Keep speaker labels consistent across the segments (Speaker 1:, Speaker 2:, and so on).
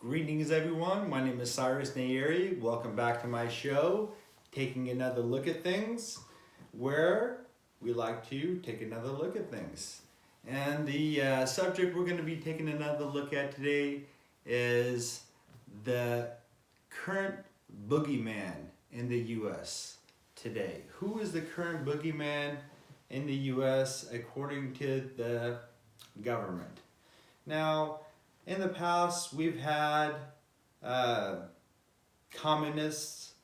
Speaker 1: Greetings, everyone. My name is Cyrus Nayeri. Welcome back to my show, Taking Another Look at Things, where we like to take another look at things. And the subject we're going to be taking another look at today is the current boogeyman in the U.S. today. Who is the current boogeyman in the U.S. according to the government? Now, in the past, we've had communists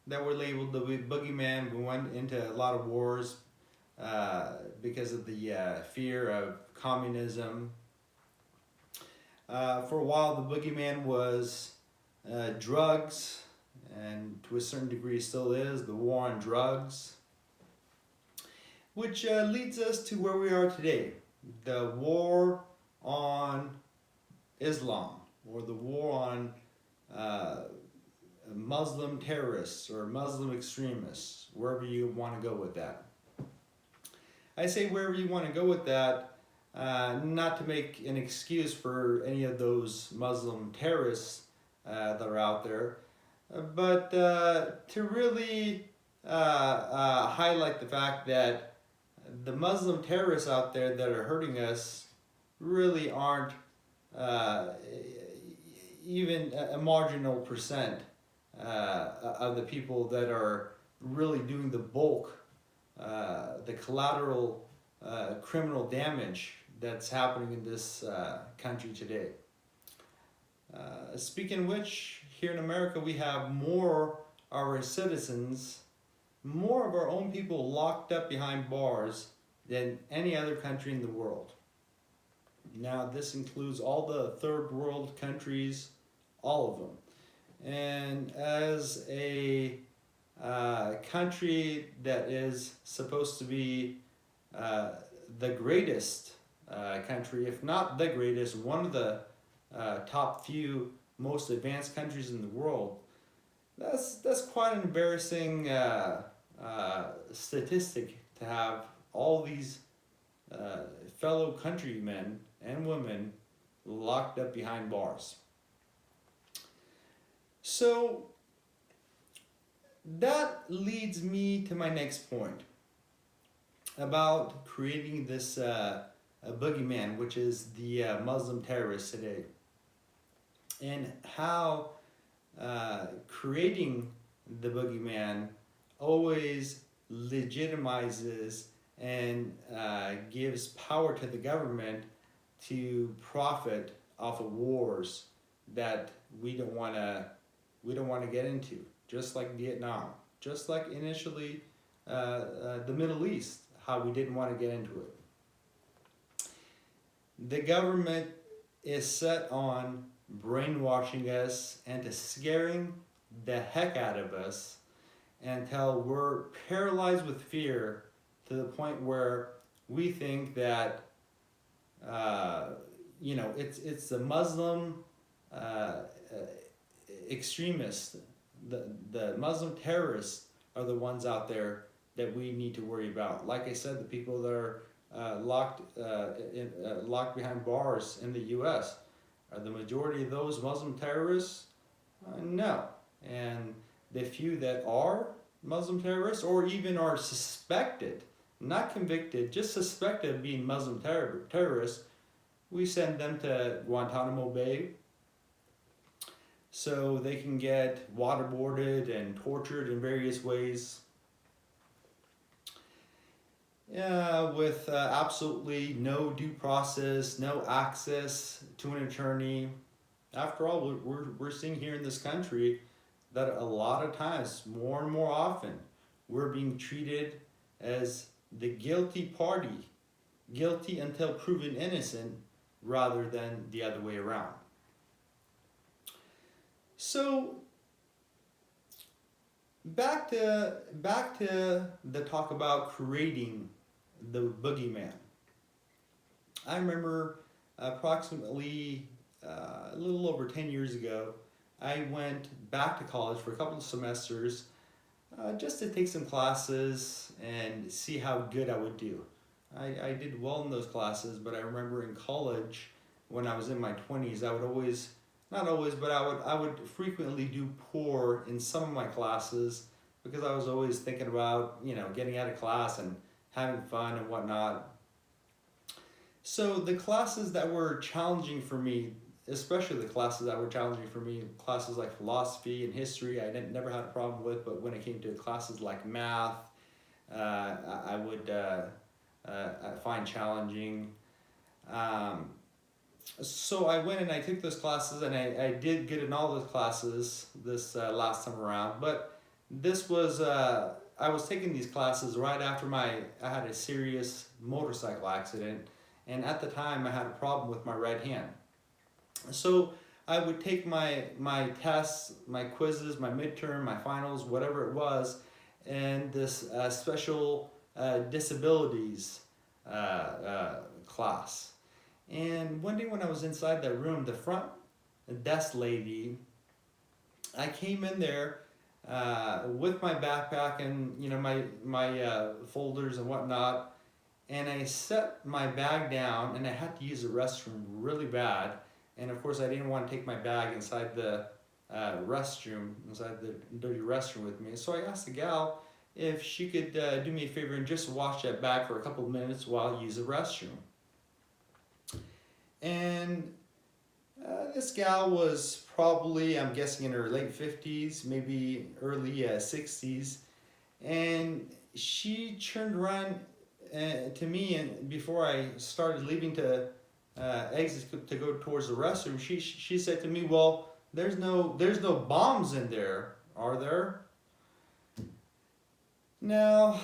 Speaker 1: that were labeled the boogeyman. We went into a lot of wars because of the fear of communism. For a while, the boogeyman was drugs, and to a certain degree still is, the war on drugs, which leads us to where we are today, the war on Islam, or the war on Muslim terrorists or Muslim extremists, wherever you want to go with that. I say wherever you want to go with that, not to make an excuse for any of those Muslim terrorists that are out there, but to really highlight the fact that the Muslim terrorists out there that are hurting us really aren't even a marginal percent of the people that are really doing the bulk, the collateral criminal damage that's happening in this country today. Speaking of which, here in America we have more of our citizens, more of our own people locked up behind bars than any other country in the world. Now, this includes all the third world countries, all of them. And as a country that is supposed to be the greatest country, if not the greatest, one of the top few most advanced countries in the world, that's quite an embarrassing statistic to have all these fellow countrymen and women locked up behind bars. So that leads me to my next point about creating this boogeyman, which is the Muslim terrorists today, and how creating the boogeyman always legitimizes and gives power to the government to profit off of wars that we don't want to get into, just like Vietnam, just like initially the Middle East, how we didn't want to get into it. The government is set on brainwashing us and to scaring the heck out of us until we're paralyzed with fear to the point where we think that it's the Muslim extremists, the Muslim terrorists are the ones out there that we need to worry about. Like I said, the people that are locked behind bars in the U.S. Are the majority of those Muslim terrorists? No. And the few that are Muslim terrorists, or even are suspected, not convicted, just suspected of being Muslim terrorists, we send them to Guantanamo Bay so they can get waterboarded and tortured in various ways, with absolutely no due process, no access to an attorney. After all, we're seeing here in this country that a lot of times, more and more often, we're being treated as the guilty party, guilty until proven innocent, rather than the other way around. So back to the talk about creating the boogeyman. I remember approximately a little over 10 years ago, I went back to college for a couple of semesters just to take some classes and see how good I would do. I did well in those classes, but I remember in college, when I was in my 20s, I would always not always, but I would frequently do poor in some of my classes because I was always thinking about, you know, getting out of class and having fun and whatnot. So the classes that were challenging for me, especially the classes that were challenging for me, classes like philosophy and history, I never had a problem with, but when it came to classes like math, I would find challenging. Um, so I went and I took those classes, and I did good in all those classes this last time around. But this was I was taking these classes right after I had a serious motorcycle accident, and at the time I had a problem with my right hand. So I would take my tests, my quizzes, my midterm, my finals, whatever it was, and this special disabilities class. And one day when I was inside that room, the front desk lady, I came in there with my backpack and, you know, my folders and whatnot, and I set my bag down, and I had to use the restroom really bad. And of course, I didn't want to take my bag inside the inside the dirty restroom with me. So I asked the gal if she could do me a favor and just wash that bag for a couple of minutes while I use the restroom. And this gal was probably, I'm guessing, in her late 50s, maybe early 60s. And she turned around to me, and before I started leaving to exit to go towards the restroom, she said to me, "Well, there's no bombs in there, are there?" Now,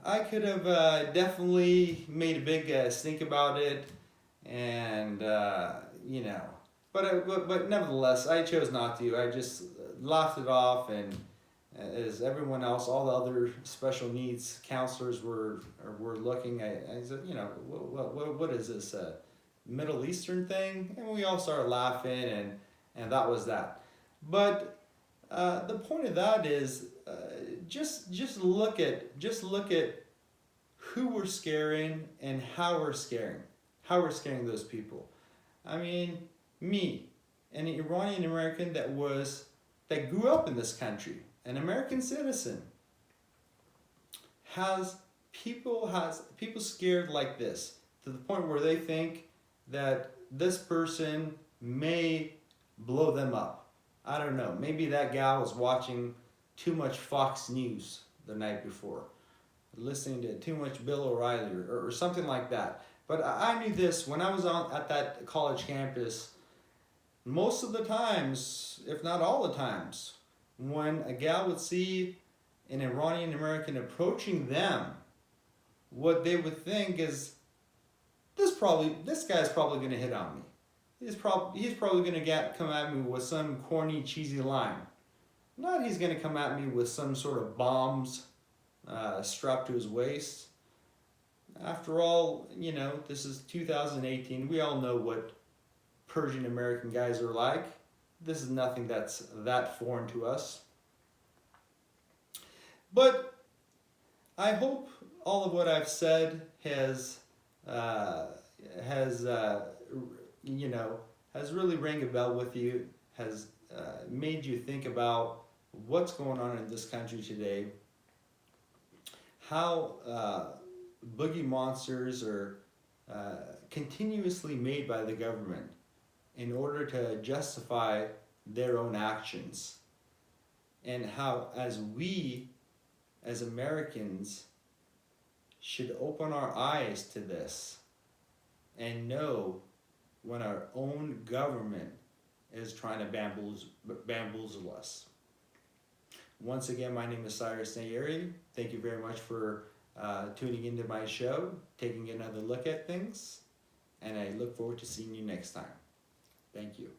Speaker 1: I could have definitely made a big stink about it, and you know, but nevertheless, I chose not to. I just laughed it off, and as everyone else, all the other special needs counselors were looking. I said, you know, what is this Middle Eastern thing? And we all started laughing, and that was that. But the point of that is just look at who we're scaring and how we're scaring those people. I mean, me, an Iranian American that grew up in this country, an American citizen, has people scared like this, to the point where they think that this person may blow them up. I don't know. Maybe that gal was watching too much Fox News the night before, listening to too much Bill O'Reilly or something like that. But I knew this when I was at that college campus. Most of the times, if not all the times, when a gal would see an Iranian American approaching them, what they would think is, this guy's probably going to hit on me. He's probably going to come at me with some corny, cheesy line. Not he's going to come at me with some sort of bombs strapped to his waist. After all, you know, this is 2018. We all know what Persian American guys are like. This is nothing that's that foreign to us. But I hope all of what I've said has really rang a bell with you, has made you think about what's going on in this country today, how boogie monsters are continuously made by the government in order to justify their own actions, and how as Americans should open our eyes to this and know when our own government is trying to bamboozle us. Once again, my name is Cyrus Nayeri. Thank you very much for tuning into my show, taking another look at things, and I look forward to seeing you next time. Thank you.